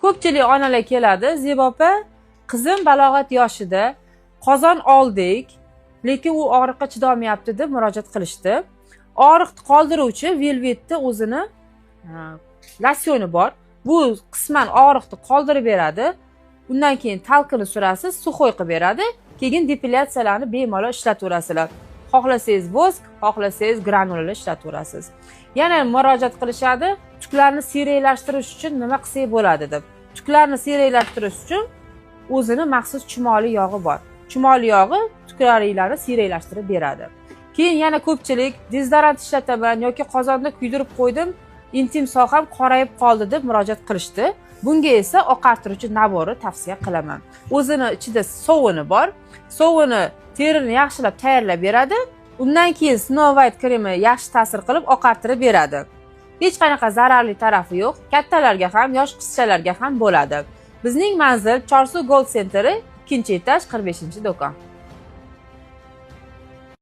Ko'pchilik onalar keladi, Zebo opa, qizim balog'at yoshida, qozon oldik, lekin u og'riqqa chidolmayapti deb murojaat qilishdi. Og'riqni qoldiruvchi Velvetni o'zini losyoni bor. Bu qisman og'riqni qoldirib beradi. Undan keyin talqini surasiz, suxoy qilib beradi. Keyin depilyatsiyalarni bemalol ishlataverasizlar. Xohlasangiz vosk, xohlasangiz granullar ishlataverasiz. Yana murojaat qilishadi, tuklarni siyraklashtirish uchun nima qilsak bo'ladi deb. Tuklarni siyraklashtirish uchun o'zini maxsus chumoli yog'i bor. Chumoli yog'i tuklaringlarni siyraklashtirib beradi. Keyin yana ko'pchilik dezodorant ishlataman yoki qozonda kuydirib qo'ydim, intim soham qorayib qoldi deb murojaat qilishdi. Bunga esa oqartiruvchi nabori tavsiya qilaman. O'zini ichida sovuni bor. Sovuni terini yaxshilab tayyorlab beradi. Undan keyin Snow White kremi yaxshi ta'sir qilib oqartirib beradi. Hech qanaqa zararli tarafi yo'q. Kattalarga ham, yosh qizchalarga ham bo'ladi. Bizning manzil Chorsu Gold Centeri, 2-etaj, 45-do'kon.